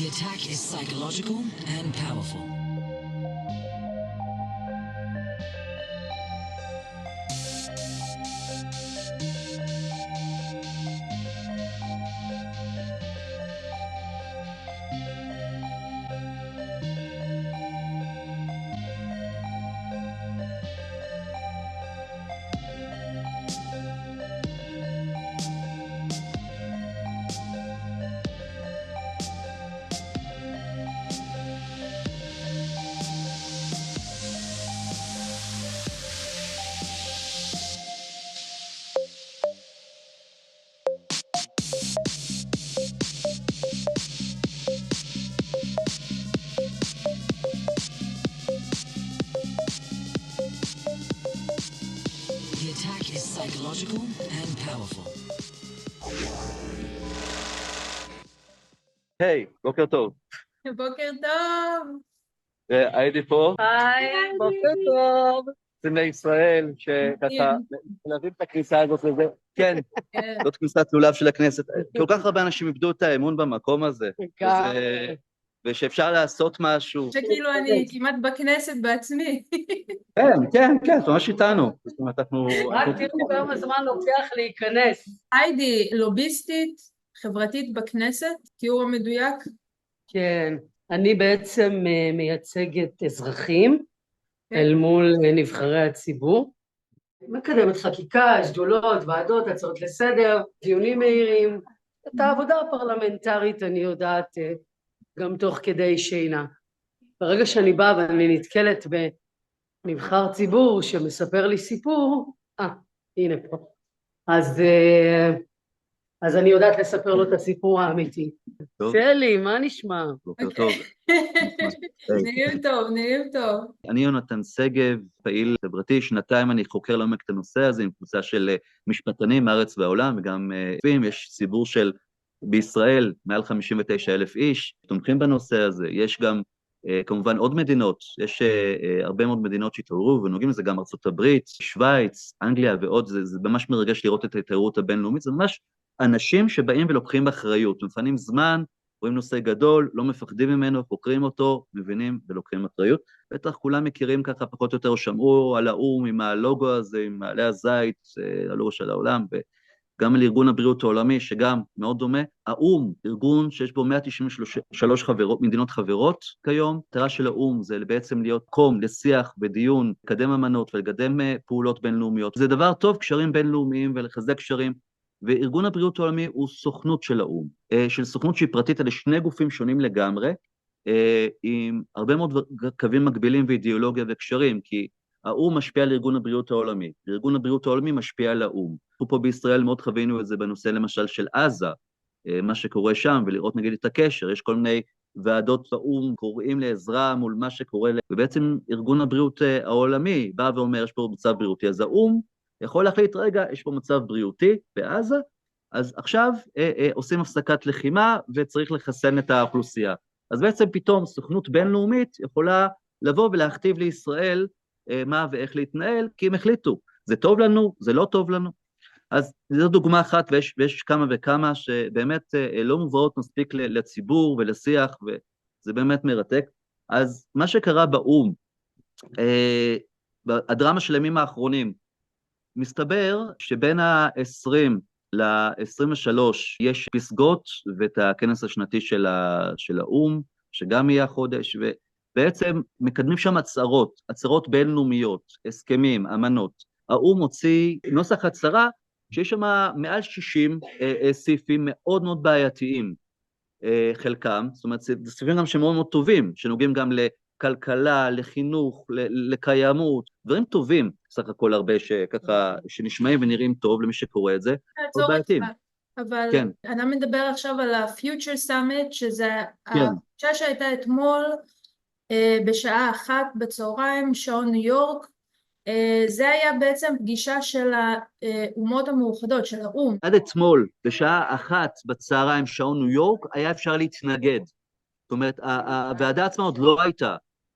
The attack is psychological and powerful. The attack is psychological and powerful. היי, בוקר טוב. בוקר טוב. הייתי פה, היי, בוקר טוב. סמלי ישראל, שככה מלווים את הכניסה הזאת לזה. כן, זאת כניסת לולב של הכנסת. כל כך הרבה אנשים איבדו את האמון במקום הזה. ושאפשר לעשות משהו. שכאילו אני כמעט בכנסת בעצמי. כן, זאת ממש איתנו. זאת אומרת, אנחנו... רק תראו כמה זמן לוקח להיכנס. היידי, לוביסטית, חברתית בכנסת, תיאור המדויק. כן, אני בעצם מייצגת אזרחים אל מול נבחרי הציבור. מקדמת חקיקה, שדולות, ועדות, הצעות לסדר, דיונים מהירים. את העבודה הפרלמנטרית אני יודעת גם תוך כדי שינה. ברגע שאני באה ואני נתקלת בנבחר ציבור שמספר לי סיפור, הנה פה. אז אני יודעת לספר לו את הסיפור האמיתי. פלי, מה נשמע? בוקר טוב. נראים טוב. אני יונתן שגב, פעיל חברתי, שנתיים אני חוקר לעומק את הנושא הזה, עם קבוצה של משפטנים מארץ והעולם, וגם יש ציבור של בישראל, מעל 59,000 איש, תומכים בנושא הזה. יש גם כמובן עוד מדינות, יש הרבה מאוד מדינות שהתעוררו, ונוגעים לזה גם ארצות הברית, שוויץ, אנגליה ועוד, זה ממש מרגש לראות את ההתעוררות הבינלאומית, זה ממש אנשים שבאים ולוקחים באחריות, מפנים זמן, רואים נושא גדול, לא מפחדים ממנו, חוקרים אותו, מבינים ולוקחים אחריות. בטח כולם מכירים ככה פחות או יותר, שמעו על האום עם הלוגו הזה, עם מעלה הזית, הלוגו של העולם, וגם על ארגון הבריאות העולמי, שגם מאוד דומה. האום, ארגון שיש בו 193 מדינות חברות כיום, המטרה של האום זה בעצם להיות קום לשיח ודיון, לקדם אמנות ולקדם פעולות בינלאומיות. זה דבר טוב, קשרים בינלאומיים ולחזק קשרים, וארגון הבריאות העולמי הוא סוכנות של האום, של סוכנות שהיא פרטית על שני גופים שונים לגמרי, עם הרבה מאוד קווים מקבילים ואידיאולוגיה וקשרים, כי האום משפיע על ארגון הבריאות העולמי, וארגון הבריאות העולמי משפיע על האום. אנחנו פה בישראל מאוד חווינו את זה בנושא למשל של עזה, מה שקורה שם, ולראות נגיד את הקשר, יש כל מיני ועדות באום, קוראים לעזרה מול מה שקורה, ובעצם ארגון הבריאות העולמי בא ואומר, יש פה מצב בריאותי, אז האום יכול להחליט, רגע, יש פה מצב בריאותי בעזה, אז עכשיו עושים הפסקת לחימה וצריך לחסן את האוכלוסייה. אז בעצם פתאום סוכנות בינלאומית יכולה לבוא ולהכתיב לישראל מה ואיך להתנהל, כי הם החליטו, זה טוב לנו, זה לא טוב לנו. אז זו דוגמה אחת, ויש כמה וכמה שבאמת לא מובאות מספיק לציבור ולשיח, וזה באמת מרתק. אז מה שקרה באום, הדרמה של הימים האחרונים, מסתבר שבין ה-20 ל-23 יש פסגות ואת הכנס השנתי של האום, שגם יהיה החודש, ובעצם מקדמים שם הצהרות בינלאומיות, הסכמים, אמנות. האום הוציא נוסח הצהרה שיש שם מעל 60 סעיפים מאוד מאוד בעייתיים, חלקם, זאת אומרת, זה סעיפים גם שמאוד מאוד טובים, שנוגעים גם לכלכלה, לחינוך, לקיימות, דברים טובים, סך הכל הרבה שככה, שנשמעים ונראים טוב למי שקורא את זה, מאוד בעייתיים. אבל אני מדבר עכשיו על ה-Future Summit, שזה הפגישה שהייתה אתמול, בשעה 1 בצהריים, שעון ניו יורק, זה היה בעצם פגישה של האומות המאוחדות, של האום. עד אתמול, בשעה 1 בצהריים, שעון ניו יורק, היה אפשר להתנגד. זאת אומרת, הוועדה עצמה עוד לא הייתה,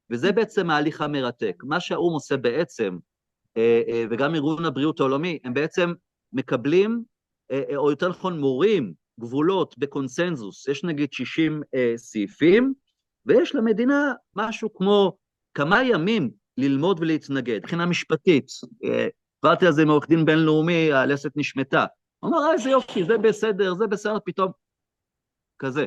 וזה בעצם ההליך המרתק. מה שהאום עושה בעצם, וגם ארגון הבריאות העולמי, הם בעצם מקבלים, או יותר נכון מורים, גבולות בקונסנזוס, יש נגיד 60 סעיפים, ויש למדינה משהו כמו כמה ימים ללמוד ולהתנגד, מבחינה משפטית. עברתי על זה עם עורך דין בינלאומי, הלסת נשמתה. הוא אמר, איזה יופי, זה בסדר, פתאום כזה.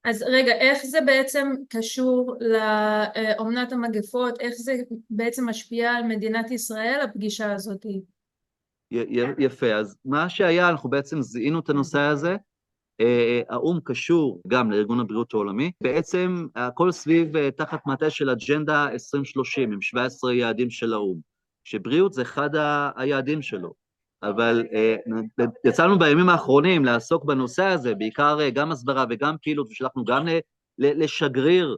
אז רגע, איך זה בעצם קשור לאומנת המגפות? איך זה בעצם משפיע על מדינת ישראל, הפגישה הזאת? יפה, אז מה שהיה, אנחנו בעצם זיהינו את הנושא הזה, האום קשור גם לארגון הבריאות העולמי, בעצם הכל סביב תחת מעטה של אג'נדה 2030, עם 17 יעדים של האום, שבריאות זה אחד היעדים שלו, אבל יצאנו בימים האחרונים לעסוק בנושא הזה, בעיקר גם הסברה וגם פעילות, ושלחנו גם לשגריר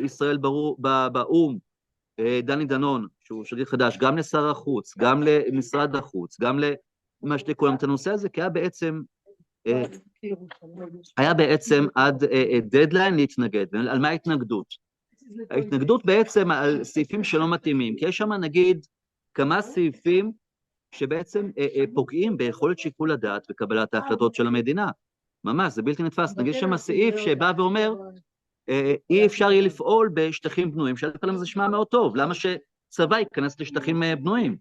ישראל באום, דני דנון, שהוא שגריר חדש, גם לשר החוץ, גם למשרד החוץ, גם למה שתקוים את הנושא הזה, כי היה בעצם עד דדליין להתנגד. על מה ההתנגדות? ההתנגדות בעצם על סעיפים שלא מתאימים, כי יש שם נגיד כמה סעיפים שבעצם פוגעים ביכולת שיקול הדעת וקבלת ההחלטות של המדינה. ממש, זה בלתי נתפס. נגיד שם הסעיף שבא ואומר, אי אפשר יהיה לפעול בשטחים בנויים, שעל כלם זה שמע מאוד טוב, למה שצבא ייכנס לשטחים בנויים?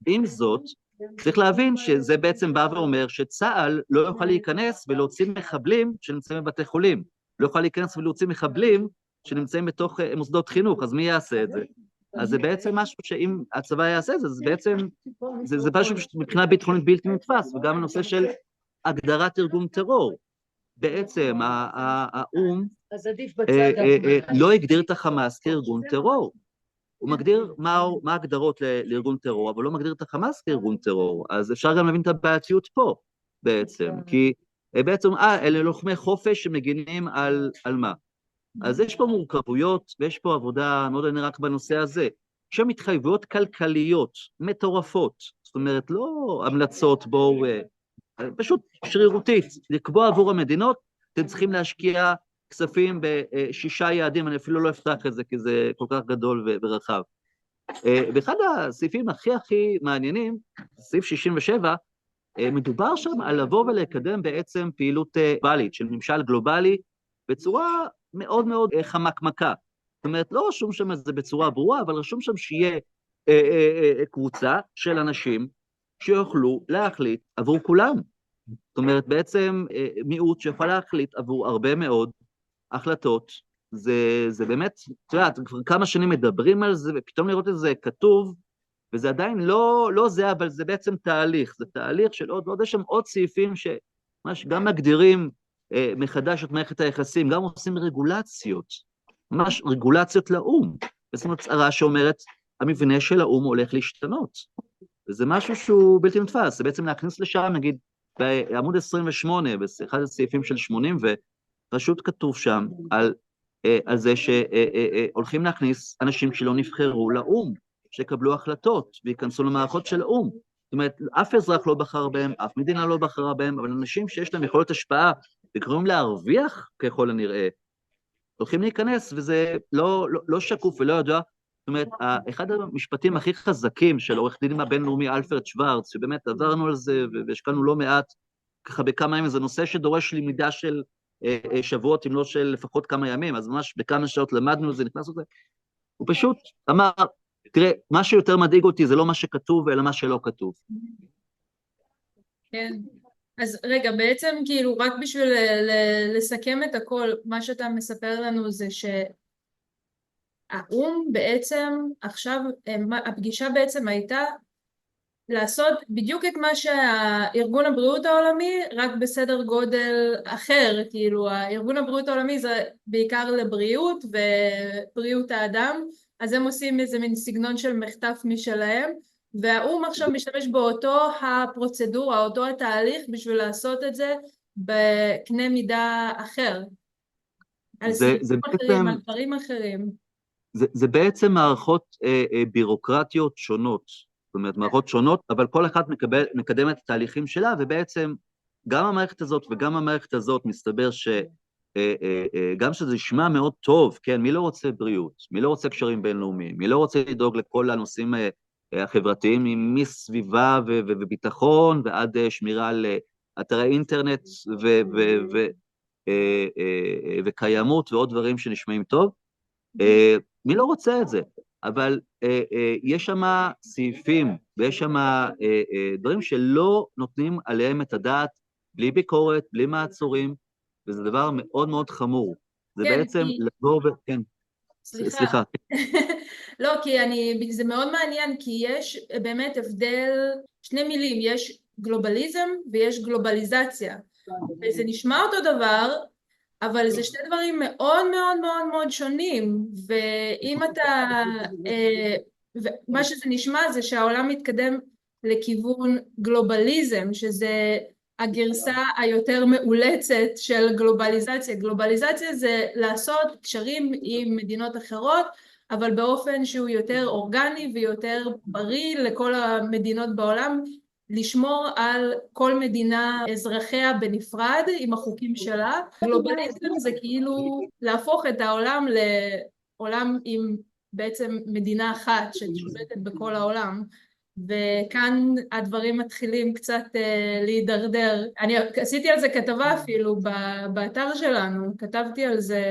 עם זאת, צריך להבין שזה בעצם בא ואומר שצה"ל לא יוכל להיכנס ולהוציא מחבלים שנמצאים בבתי חולים, לא יוכל להיכנס ולהוציא מחבלים שנמצאים בתוך מוסדות חינוך, אז מי יעשה את זה? אז זה בעצם משהו שאם הצבא יעשה את זה, זה בעצם, זה משהו מבחינה ביטחונית בלתי נתפס, וגם הנושא של הגדרת ארגון טרור. בעצם האום לא הגדיר את החמאס כארגון טרור. הוא מגדיר מה ההגדרות לארגון טרור, אבל לא מגדיר את החמאס כארגון טרור. אז אפשר גם להבין את הבעייתיות פה בעצם, כי בעצם, אלה לוחמי חופש שמגינים על מה? אז יש פה מורכבויות, ויש פה עבודה מאוד עניין רק בנושא הזה. יש שם התחייבויות כלכליות, מטורפות, זאת אומרת, לא המלצות בואו, פשוט שרירותית, לקבוע עבור המדינות, אתם צריכים להשקיע כספים ב6 יעדים, אני אפילו לא אפתח את זה, כי זה כל כך גדול ורחב. באחד הסעיפים הכי מעניינים, סעיף 67, מדובר שם על לבוא ולקדם בעצם פעילות גלובלית, של ממשל גלובלי, בצורה מאוד מאוד חמקמקה. זאת אומרת, לא רשום שם את זה בצורה ברורה, אבל רשום שם שיהיה קבוצה של אנשים שיוכלו להחליט עבור כולם. זאת אומרת, בעצם מיעוט שיכול להחליט עבור הרבה מאוד החלטות, זה באמת, אתה יודע, כבר כמה שנים מדברים על זה, ופתאום לראות את זה כתוב, וזה עדיין לא זה, אבל זה בעצם תהליך, זה תהליך של עוד יש שם עוד סעיפים שגם מגדירים מחדש את מערכת היחסים, גם עושים רגולציות, ממש רגולציות לאום, בעצם הצהרה שאומרת, המבנה של האום הולך להשתנות, וזה משהו שהוא בלתי נתפס, זה בעצם להכניס לשם, נגיד, בעמוד 28, באחד הסעיפים של 80, ופשוט כתוב שם על זה שהולכים להכניס אנשים שלא נבחרו לאום, שיקבלו החלטות וייכנסו למערכות של האום. זאת אומרת, אף אזרח לא בחר בהם, אף מדינה לא בחרה בהם, אבל אנשים שיש להם יכולת השפעה וקוראים להרוויח ככל הנראה, הולכים להיכנס, וזה לא שקוף ולא ידוע. זאת אומרת, אחד המשפטים הכי חזקים של עורך דינים הבינלאומי אלפרד שוורץ, שבאמת עברנו על זה והשקענו לא מעט, ככה בכמה ימים, זה נושא שדורש למידה של שבועות, אם לא של לפחות כמה ימים, אז ממש בכמה שעות למדנו את זה, נכנסנו את זה. הוא פשוט אמר, תראה, מה שיותר מדאיג אותי זה לא מה שכתוב, אלא מה שלא כתוב. כן. אז רגע, בעצם כאילו רק בשביל לסכם את הכל, מה שאתה מספר לנו זה שהאום בעצם עכשיו, הפגישה בעצם הייתה לעשות בדיוק את מה שהארגון הבריאות העולמי, רק בסדר גודל אחר, כאילו הארגון הבריאות העולמי זה בעיקר לבריאות ובריאות האדם, אז הם עושים איזה מין סגנון של מחטף משלהם, והאום עכשיו משתמש באותו הפרוצדורה, אותו התהליך בשביל לעשות את זה בקנה מידה אחר. על סעיפים אחרים, על דברים אחרים. זה בעצם מערכות בירוקרטיות שונות, זאת אומרת מערכות שונות, אבל כל אחת מקדמת את התהליכים שלה, ובעצם גם המערכת הזאת וגם המערכת הזאת מסתבר גם שזה ישמע מאוד טוב, כן, מי לא רוצה בריאות, מי לא רוצה קשרים בינלאומיים, מי לא רוצה לדאוג לכל הנושאים החברתיים, מסביבה וביטחון ועד שמירה אתרי אינטרנט וקיימות ועוד דברים שנשמעים טוב. מי לא רוצה את זה? אבל יש שם סעיפים ויש שם דברים שלא נותנים עליהם את הדעת, בלי ביקורת, בלי מעצורים, וזה דבר מאוד מאוד חמור. זה בעצם לבוא כן. סליחה. לא, כי זה מאוד מעניין, כי יש באמת הבדל, שני מילים, יש גלובליזם ויש גלובליזציה. וזה נשמע אותו דבר, אבל זה שני דברים מאוד מאוד מאוד מאוד שונים, ואם אתה, מה שזה נשמע זה שהעולם מתקדם לכיוון גלובליזם, שזה הגרסה היותר מאולצת של גלובליזציה. גלובליזציה זה לעשות קשרים עם מדינות אחרות, אבל באופן שהוא יותר אורגני ויותר בריא לכל המדינות בעולם, לשמור על כל מדינה אזרחיה בנפרד עם החוקים שלה. גלובליזם זה כאילו להפוך את העולם לעולם עם בעצם מדינה אחת ששולטת בכל העולם. וכאן הדברים מתחילים קצת להידרדר. אני עשיתי על זה כתבה אפילו באתר שלנו, כתבתי על זה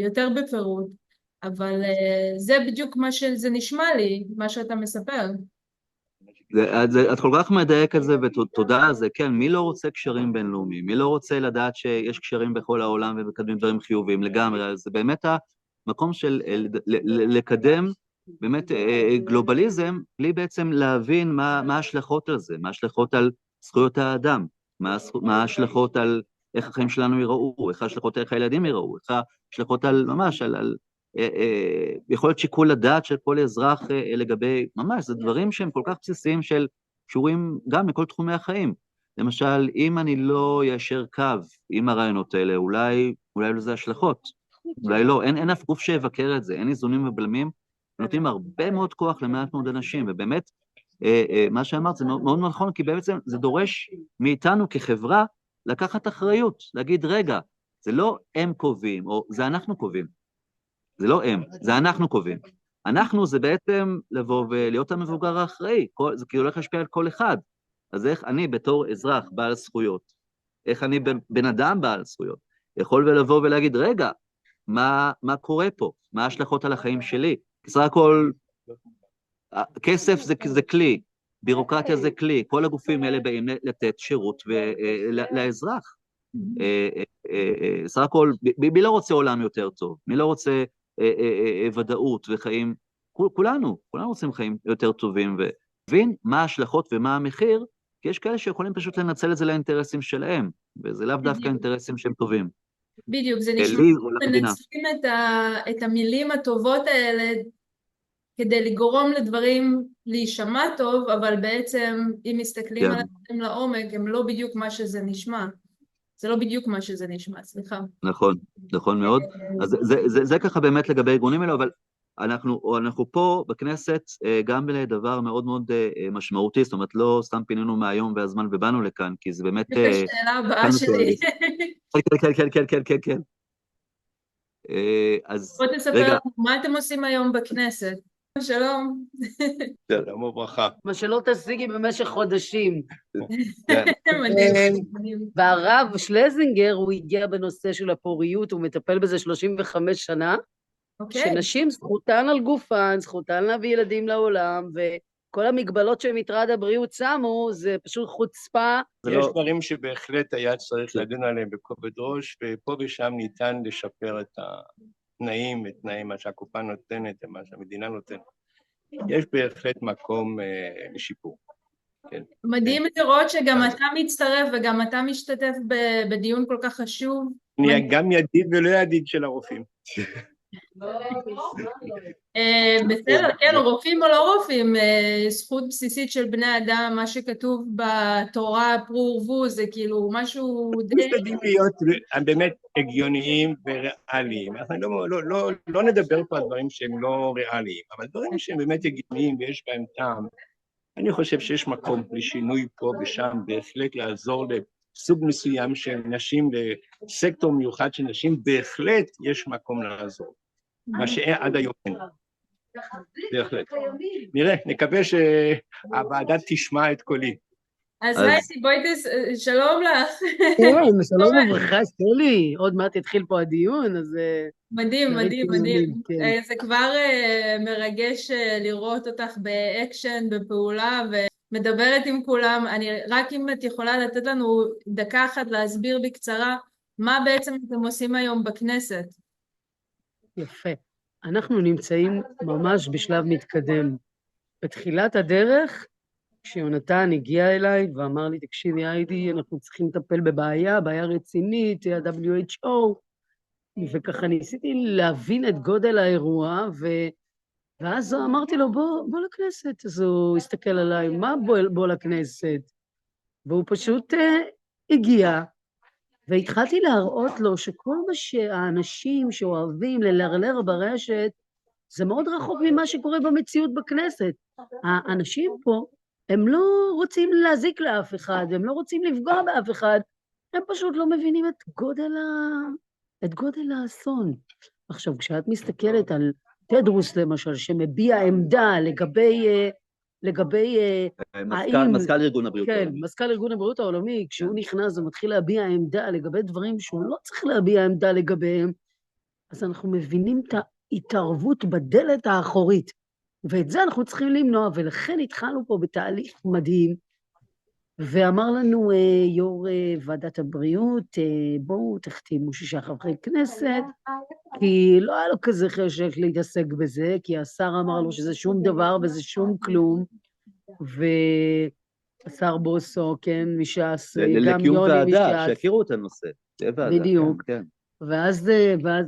יותר בפירוט, אבל זה בדיוק מה שזה נשמע לי, מה שאתה מספר. את כל כך מדייק על זה ותודה על זה, כן, מי לא רוצה קשרים בינלאומיים? מי לא רוצה לדעת שיש קשרים בכל העולם ומקדמים דברים חיוביים לגמרי? זה באמת המקום של לקדם באמת גלובליזם, בלי בעצם להבין מה ההשלכות על זה, מה ההשלכות על זכויות האדם, מה ההשלכות על איך החיים שלנו ייראו, איך ההשלכות איך הילדים ייראו, איך ההשלכות על ממש, על יכולת שיקול הדעת של כל אזרח לגבי, ממש, זה דברים שהם כל כך בסיסיים של קשורים גם לכל תחומי החיים. למשל, אם אני לא יישר קו עם הרעיונות האלה, אולי לזה השלכות, אולי לא, אין אף גוף שיבקר את זה, אין איזונים ובלמים, נותנים הרבה מאוד כוח למעט מאוד אנשים, ובאמת, מה שאמרת זה מאוד נכון, כי בעצם זה דורש מאיתנו כחברה לקחת אחריות, להגיד, רגע, זה לא הם קובעים, או זה אנחנו קובעים, זה לא הם, זה אנחנו קובעים. אנחנו זה בעצם לבוא ולהיות המבוגר האחראי, זה כאילו הולך להשפיע על כל אחד, אז איך אני בתור אזרח בעל זכויות, איך אני בן אדם בעל זכויות, יכול ולבוא ולהגיד, רגע, מה קורה פה? מה ההשלכות על החיים שלי? בסך הכל, כסף זה כלי, בירוקרטיה זה כלי, כל הגופים האלה באים לתת שירות לאזרח. בסך הכל, מי לא רוצה עולם יותר טוב? מי לא רוצה ודאות וחיים? כולנו רוצים חיים יותר טובים, ובין מה ההשלכות ומה המחיר, כי יש כאלה שיכולים פשוט לנצל את זה לאינטרסים שלהם, וזה לאו דווקא אינטרסים שהם טובים. בדיוק, זה נשמע מנצלים את המילים הטובות האלה כדי לגרום לדברים להישמע טוב, אבל בעצם אם מסתכלים עליהם לעומק, הם לא בדיוק מה שזה נשמע. זה לא בדיוק מה שזה נשמע, סליחה. נכון מאוד. אז זה ככה באמת לגבי ארגונים האלה, אבל אנחנו פה בכנסת גם לדבר מאוד מאוד משמעותי, זאת אומרת, לא סתם פינינו מהיום והזמן ובאנו לכאן, כי זה באמת... זה השאלה הבאה שלי. כן. בוא תספר מה אתם עושים היום בכנסת. שלום. שלום וברכה. מה שלא תשיגי במשך חודשים. מדהים. והרב שלזינגר, הוא הגיע בנושא של הפוריות, הוא מטפל בזה 35 שנה, שנשים זכותן על גופן, זכותן להביא ילדים לעולם, וכל המגבלות שמטרד הבריאות שמו, זה פשוט חוצפה. יש דברים שבהחלט היה צריך לדון עליהם בכובד ראש, ופה ושם ניתן לשפר את התנאים, את תנאים מה שהקופה נותנת, מה שהמדינה נותנת. יש בהחלט מקום לשיפור. מדהים לראות שגם אתה מצטרף וגם אתה משתתף בדיון כל כך חשוב. אני גם ידיד ולא ידיד של הרופאים. בסדר, כן, רופאים או לא רופאים, זכות בסיסית של בני אדם, מה שכתוב בתורה פרו ורבו, זה כאילו משהו די... משתדלים להיות באמת הגיוניים וריאליים. אנחנו לא נדבר פה על דברים שהם לא ריאליים, אבל דברים שהם באמת הגיוניים ויש בהם טעם. אני חושב שיש מקום לשינוי פה ושם, בהחלט לעזור לסוג מסוים של נשים, לסקטור מיוחד של נשים, בהחלט יש מקום לעזור. מה שעד היום אין. בהחלט. נראה, נקווה שהוועדה תשמע את קולי. אז הייתי, שלום לך. כן, שלום וברכה, שלי. עוד מעט יתחיל פה הדיון, אז... מדהים, מדהים, מדהים. כן. זה כבר מרגש לראות אותך באקשן, בפעולה, ומדברת עם כולם. רק אם את יכולה לתת לנו דקה אחת להסביר בקצרה, מה בעצם אתם עושים היום בכנסת? יפה. אנחנו נמצאים ממש בשלב מתקדם. בתחילת הדרך, כשיונתן הגיע אליי ואמר לי, תקשיבי היידי, אנחנו צריכים לטפל בבעיה, בעיה רצינית, ה-WHO, וככה ניסיתי להבין את גודל האירוע, ואז אמרתי לו, בוא לכנסת. אז הוא הסתכל עליי, מה בוא לכנסת? והוא פשוט הגיע, והתחלתי להראות לו שכל מה שהאנשים שאוהבים ללרלר ברשת, זה מאוד רחוק ממה שקורה במציאות בכנסת. האנשים פה, הם לא רוצים להזיק לאף אחד, הם לא רוצים לפגוע באף אחד, הם פשוט לא מבינים את גודל האסון. עכשיו, כשאת מסתכלת על טדרוס למשל, שמביע עמדה לגבי מזכ"ל ארגון הבריאות העולמי. כן, מזכ"ל ארגון הבריאות העולמי, כשהוא נכנס ומתחיל להביע עמדה לגבי דברים שהוא לא צריך להביע עמדה לגביהם, אז אנחנו מבינים את ההתערבות בדלת האחורית, ואת זה אנחנו צריכים למנוע, ולכן התחלנו פה בתהליך מדהים, ואמר לנו יו"ר ועדת הבריאות, בואו תחתימו 6 חברי כנסת, כי לא היה לו כזה חשק להתעסק בזה, כי השר אמר לו שזה שום דבר וזה שום כלום, והשר בוסו, כן, מש"ס, גם יוני מש"ס. לקיום ועדה, שיכירו את הנושא. בדיוק. כן. ואז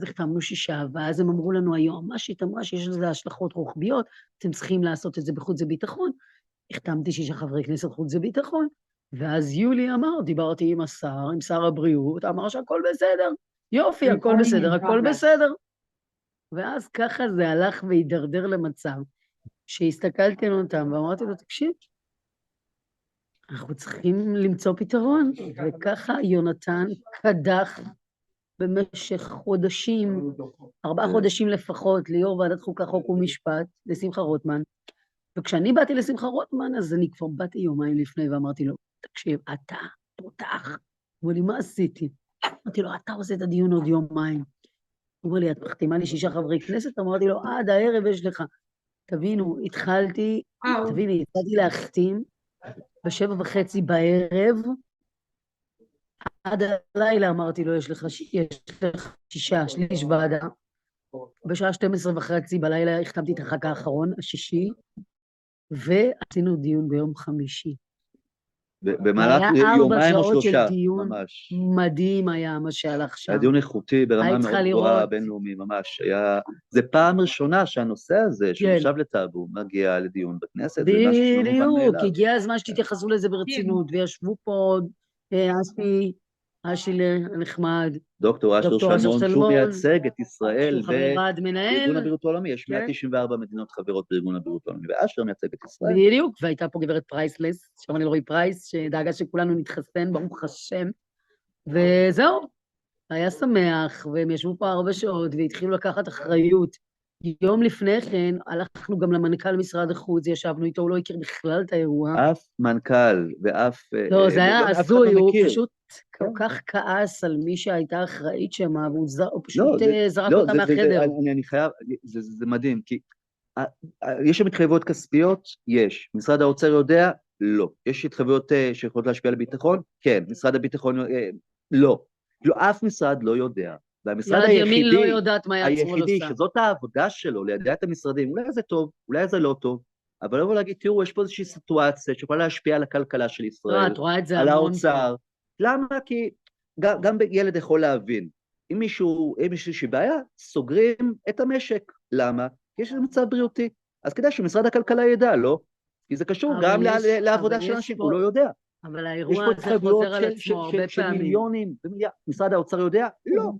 החתמנו 6, ואז הם אמרו לנו היום, מה שהתאמרה שיש לזה השלכות רוחביות, אתם צריכים לעשות את זה בחוץ וביטחון, החתמתי 6 חברי כנסת חוץ וביטחון, ואז יולי אמר, דיברתי עם השר, עם שר הבריאות, אמר שהכל בסדר, יופי, הכל בסדר, הכל בסדר. ואז ככה זה הלך והידרדר למצב, שהסתכלתי על אותם ואמרתי לו, תקשיב, אנחנו צריכים למצוא פתרון, וככה יונתן קדח במשך חודשים, 4 חודשים לפחות, ליו"ר ועדת חוקה, חוק ומשפט, לשמחה רוטמן, וכשאני באתי לשמחה רוטמן, אז אני כבר באתי יומיים לפני ואמרתי לו, תקשיב, אתה תותח. הוא אומר לי, מה עשיתי? אמרתי לו, אתה עושה את הדיון עוד יומיים. הוא אומר לי, את מחתימה לי 6 חברי כנסת? אמרתי לו, עד הערב יש לך. תבינו, התחלתי להחתים ב7:30 בערב, עד הלילה אמרתי לו, יש לך 6, שליש ועדה. בשעה 12:30 בלילה החתמתי את החג האחרון, השישי, ועשינו דיון ביום חמישי. במהלך יומיים או 3, ממש. מדהים היה מה שהלך שם. הדיון איכותי ברמה מאוד גבוהה, בינלאומי, ממש. זה פעם ראשונה שהנושא הזה, שנחשב לטאבו, מגיע לדיון בכנסת. בדיוק, הגיע הזמן שתתייחסו לזה ברצינות, וישבו פה אשי נחמד. דוקטור אשר שלמון, שהוא מייצג את ישראל בארגון הבריאות העולמי, יש 194 מדינות חברות בארגון הבריאות העולמי, ואשר מייצג את ישראל. בדיוק, והייתה פה גברת פרייסלס, שם אני אלרועי פרייס, שדאגה שכולנו נתחסן, ברוך השם, וזהו, היה שמח, והם ישבו פה 4 שעות, והתחילו לקחת אחריות. יום לפני כן, הלכנו גם למנכ"ל משרד החוץ, ישבנו איתו, הוא לא הכיר בכלל את האירוע. אף מנכ"ל ואף... לא, זה היה הזוי, הוא פשוט כל כך כעס על מי שהייתה אחראית שמה, והוא פשוט זרק אותה מהחדר. אני חייב, זה מדהים, כי יש שם התחייבויות כספיות? יש. משרד האוצר יודע? לא. יש התחייבויות שיכולות להשפיע על הביטחון? כן. משרד הביטחון? לא. אף משרד לא יודע. והמשרד היחידי, שזאת העבודה שלו, לידע את המשרדים, אולי זה טוב, אולי זה לא טוב, אבל לא להגיד, תראו, יש פה איזושהי סיטואציה שיכולה להשפיע על הכלכלה של ישראל, על האוצר. למה? כי גם ילד יכול להבין, אם יש איזושהי בעיה, סוגרים את המשק. למה? כי יש איזה מצב בריאותי. אז כדאי שמשרד הכלכלה ידע, לא? כי זה קשור גם לעבודה של אנשים, הוא לא יודע. אבל האירוע הזה חוזר על עצמו הרבה פעמים. מיליונים, משרד האוצר יודע? לא.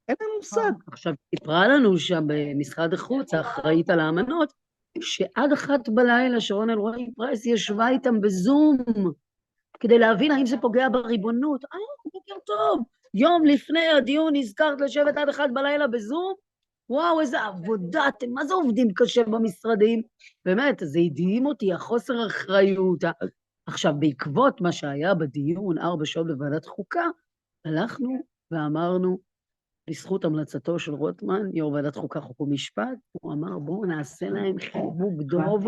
אין לנו מושג. עכשיו, סיפרה לנו שם במשרד החוץ, האחראית על האמנות, שעד 1 בלילה שרון אלרועי פרייס ישבה איתם בזום, כדי להבין האם זה פוגע בריבונות. בוקר טוב, יום לפני הדיון נזכרת לשבת עד 1 בלילה בזום? וואו, איזה עבודה, אתם מה זה עובדים קשה במשרדים? באמת, זה הדהים אותי, החוסר אחריות, עכשיו, בעקבות מה שהיה בדיון 4 שעות בוועדת חוקה, הלכנו ואמרנו, בזכות המלצתו של רוטמן, יו"ר ועדת חוקה חוק ומשפט, הוא אמר, בואו נעשה להם חיבוק דוב,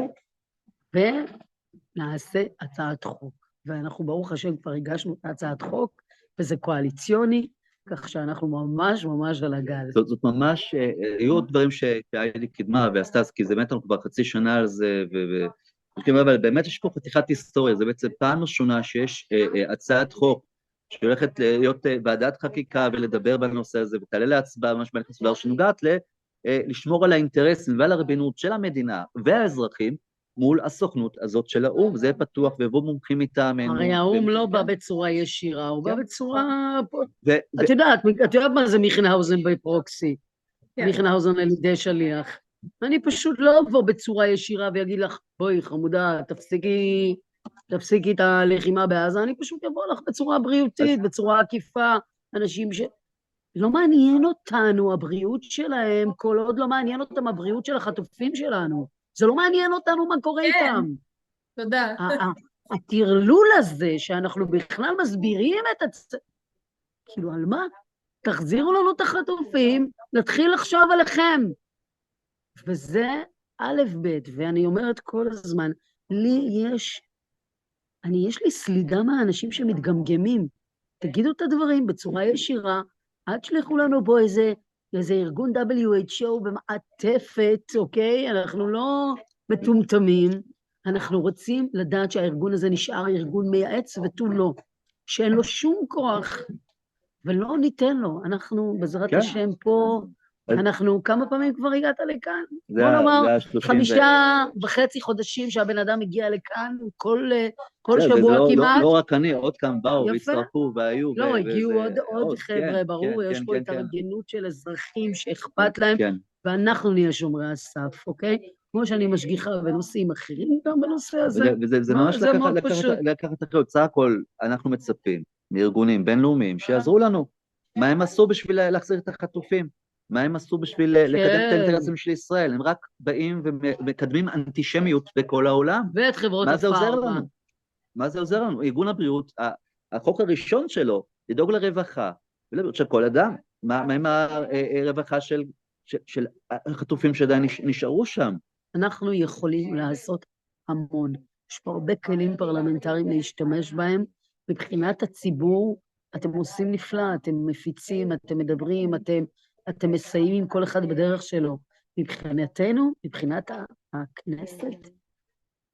ונעשה הצעת חוק. ואנחנו ברוך השם כבר הגשנו את הצעת חוק, וזה קואליציוני, כך שאנחנו ממש ממש על הגל. זאת ממש, היו עוד דברים שהייתי קדמה ועשתה, כי זה באמת אנחנו כבר חצי שנה על זה, אבל באמת יש פה חתיכת היסטוריה, זה בעצם פעם ראשונה שיש הצעת חוק, שהולכת להיות ועדת חקיקה ולדבר בנושא הזה, ותעלה להצבעה ממש בנכס סודר שנוגעת לשמור על האינטרסים ועל הריבונות של המדינה והאזרחים, מול הסוכנות הזאת של האום, זה פתוח ובו מומחים מטעמנו. הרי האום לא בא בצורה ישירה, הוא בא בצורה... את יודעת מה זה מיכנהאוזן בפרוקסי? מיכנהאוזן על ידי שליח. אני פשוט לא אבוא בצורה ישירה ויגיד לך, בואי חמודה, תפסיקי את הלחימה בעזה, אני פשוט אבוא לך בצורה בריאותית, בצורה עקיפה, אנשים ש... לא מעניין אותנו הבריאות שלהם, כל עוד לא מעניין אותם הבריאות של החטופים שלנו. זה לא מעניין אותנו מה קורה איתם. תודה. הטרלול הזה שאנחנו בכלל מסבירים את כאילו, על מה? תחזירו לנו את החטופים, נתחיל לחשוב עליכם. וזה א' ב', ואני אומרת כל הזמן, יש לי סלידה מהאנשים שמתגמגמים. תגידו את הדברים בצורה ישירה, אל תשלחו לנו פה איזה ארגון WHO במעטפת, אוקיי? אנחנו לא מטומטמים, אנחנו רוצים לדעת שהארגון הזה נשאר ארגון מייעץ ותו לא, שאין לו שום כוח, ולא ניתן לו. אנחנו בעזרת השם פה, אנחנו כמה פעמים כבר הגעת לכאן? בוא נאמר, 5.5 חודשים שהבן אדם הגיע לכאן, כל שבוע כמעט. לא רק אני, עוד כאן באו והצטרפו והיו. לא, הגיעו עוד חבר'ה, ברור, יש פה התארגנות של אזרחים שאכפת להם, ואנחנו נהיה שומרי הסף, אוקיי? כמו שאני משגיחה בנושאים אחרים, גם בנושא הזה. וזה ממש לקחת אחריות. סך הכל אנחנו מצפים מארגונים בינלאומיים שיעזרו לנו. מה הם עשו בשביל להחזיר את החטופים? מה הם עשו בשביל לקדם את האינטרסים של ישראל? הם רק באים ומקדמים אנטישמיות בכל העולם. ואת חברות מה זה עוזר לנו? מה זה עוזר לנו? ארגון הבריאות, החוק הראשון שלו, לדאוג לרווחה, ולבריאות של כל אדם. מה עם הרווחה של החטופים שעדיין נשארו שם? אנחנו יכולים לעשות המון. יש פה הרבה כלים פרלמנטריים להשתמש בהם. מבחינת הציבור, אתם עושים נפלא, אתם מפיצים, אתם מדברים, אתם מסייעים עם כל אחד בדרך שלו. מבחינתנו, מבחינת הכנסת,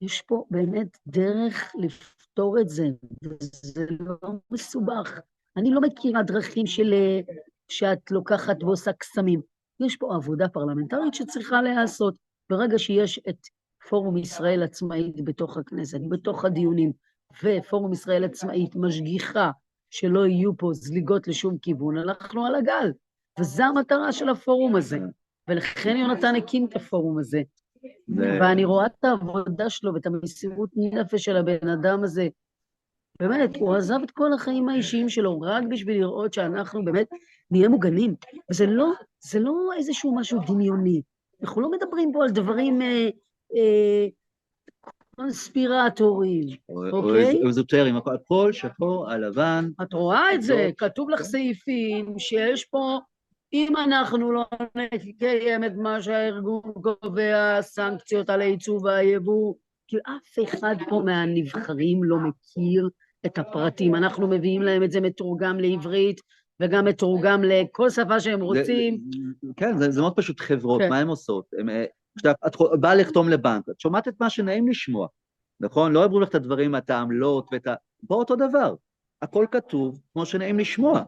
יש פה באמת דרך לפתור את זה, וזה לא מסובך. אני לא מכירה דרכים שאת לוקחת ועושה קסמים. יש פה עבודה פרלמנטרית שצריכה להיעשות. ברגע שיש את פורום ישראל עצמאית בתוך הכנסת, בתוך הדיונים, ופורום ישראל עצמאית משגיחה שלא יהיו פה זליגות לשום כיוון, הלכנו על הגל. וזו המטרה של הפורום הזה. ולכן יונתן הקים את הפורום הזה. ואני רואה את העבודה שלו ואת המסירות נפש של הבן אדם הזה. באמת, הוא עזב את כל החיים האישיים שלו, רק בשביל לראות שאנחנו באמת נהיה מוגנים. וזה לא איזשהו משהו דמיוני. אנחנו לא מדברים פה על דברים קונספירטוריים, אוקיי? או אזוטריים, הכל שחור על לבן. את רואה את זה, כתוב לך סעיפים שיש פה, אם אנחנו לא נקיים את מה שהארגון קובע, סנקציות על הייצוא והייבוא, כי אף אחד פה מהנבחרים לא מכיר את הפרטים. אנחנו מביאים להם את זה מתורגם לעברית, וגם מתורגם לכל שפה שהם רוצים. כן, זה מאוד פשוט חברות, מה הן עושות? את באה לחתום לבנק, את שומעת את מה שנעים לשמוע, נכון? לא עברו לך את הדברים, את העמלות ואת פה אותו דבר. הכל כתוב כמו שנעים לשמוע.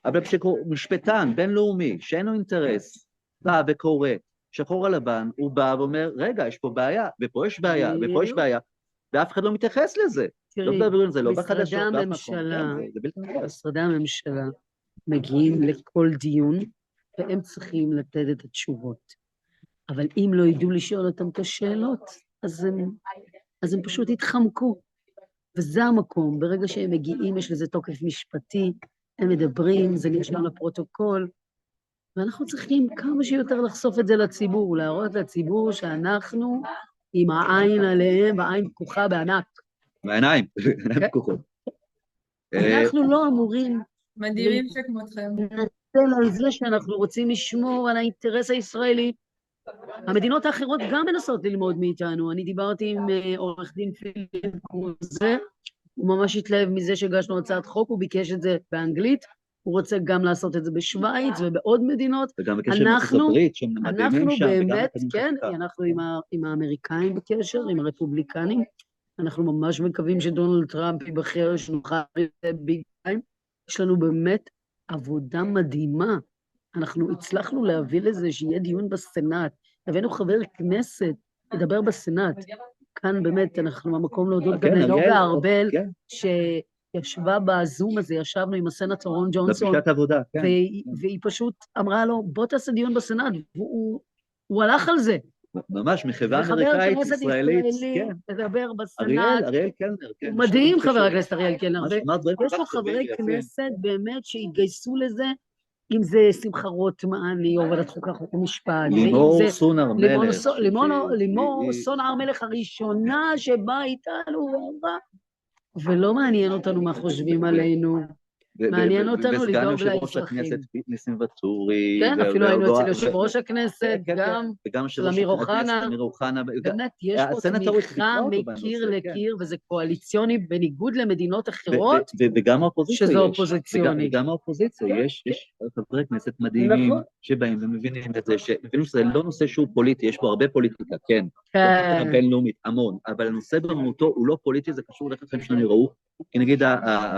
אבל כשמשפטן בינלאומי, שאין לו אינטרס, בא וקורא, שחור על לבן, הוא בא ואומר, רגע, יש פה בעיה, ופה יש בעיה, ופה יש בעיה, ואף אחד לא מתייחס לזה. לא מדברים על זה, לא בחדשות, משרדי הממשלה מגיעים לכל דיון, והם צריכים לתת את התשובות. אבל אם לא ידעו לשאול אותם את השאלות, אז הם פשוט יתחמקו. וזה המקום, ברגע שהם מגיעים, יש לזה תוקף משפטי, הם מדברים, זה נשמע לפרוטוקול, ואנחנו צריכים כמה שיותר לחשוף את זה לציבור, להראות לציבור שאנחנו עם העין עליהם, והעין פקוחה בענק. מהעיניים, עיניים פקוחות. אנחנו לא אמורים מדהימים שכמותכם. לנצל על זה שאנחנו רוצים לשמור על האינטרס הישראלי. המדינות האחרות גם מנסות ללמוד מאיתנו. אני דיברתי עם עורך דין פיליפ קרוזה, הוא ממש התלהב מזה שהגשנו הצעת חוק, הוא ביקש את זה באנגלית, הוא רוצה גם לעשות את זה בשוויץ ובעוד מדינות. וגם בקשר עם ארצות הברית, שהם מדהימים שם. באמת, כן, אנחנו עם האמריקאים בקשר, עם הרפובליקנים, אנחנו ממש מקווים שדונלד טראמפ ייבחר, שנוכל ביג טיים. יש לנו באמת עבודה מדהימה. אנחנו הצלחנו להביא לזה שיהיה דיון בסנאט. הבאנו חבר כנסת לדבר בסנאט. כאן באמת אנחנו במקום להודות גם לנוגה ארבל, שישבה בזום הזה, ישבנו עם הסנאטור רון ג'ונסון. לפגישת עבודה, כן. והיא פשוט אמרה לו, בוא תעשה דיון בסנאט, והוא הלך על זה. ממש, מחברה אמריקאית, ישראלית, כן. לדבר בסנאט. אריאל קלנר, כן. מדהים חבר הכנסת אריאל קלנר. יש לו חברי כנסת באמת שהתגייסו לזה, אם זה שמחה רוטמן, יו"ר ועדת חוקה חוק ומשפט. לימור סון הר מלך. לימור סון הר מלך הראשונה שבאה איתנו, ולא מעניין אותנו מה חושבים עלינו. מעניין אותנו לדאוג לאזרחים. וסגן יושב ראש הכנסת ניסים ואטורי. כן, אפילו היינו אצל יושב ראש הכנסת, גם של אמיר אוחנה. באמת, יש פה תמיכה מקיר לקיר, וזה קואליציוני בניגוד למדינות אחרות, וגם האופוזיציה שזה אופוזיציוני. וגם האופוזיציה, יש חברי כנסת מדהימים שבאים ומבינים את זה, שמבינים שזה לא נושא שהוא פוליטי, יש פה הרבה פוליטיקה, כן. פוליטיקה בינלאומית, המון, אבל הנושא במהותו הוא לא פוליטי, זה קשור לכם שנראו, כי נגיד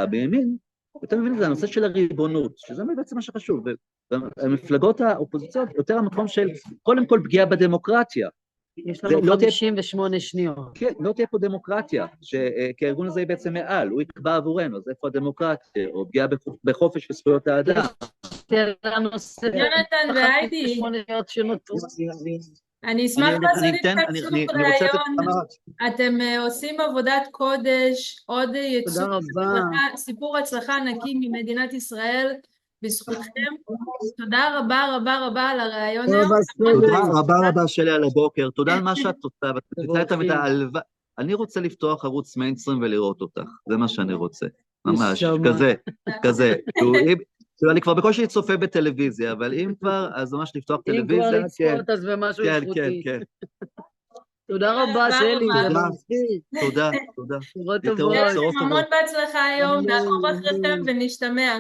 בימין, אתם מבינים, זה הנושא של הריבונות, שזה בעצם מה שחשוב, ומפלגות האופוזיציות יותר המקום של, קודם כל פגיעה בדמוקרטיה. יש לנו 58 שניות. כן, לא תהיה פה דמוקרטיה, כי הארגון הזה בעצם מעל, הוא יקבע עבורנו, אז איפה הדמוקרטיה, או פגיעה בחופש וזכויות האדם. יונתן והיידי, אני אשמח לעשות איתכם שוב רעיון, אתם עושים עבודת קודש, עוד סיפור הצלחה נקי ממדינת ישראל, בזכותכם, תודה רבה רבה רבה על הרעיון היום. תודה רבה רבה שלי על הבוקר, תודה על מה שאת עושה, אני רוצה לפתוח ערוץ מיינסטרים ולראות אותך, זה מה שאני רוצה, ממש, כזה, אני כבר בקושי צופה בטלוויזיה, אבל אם כבר, אז ממש לפתוח טלוויזיה. אם כבר לצפות, אז במשהו איכותי. כן. תודה רבה, שלי. תודה. המון בהצלחה היום, נעקוב אחריכם ונשתמע.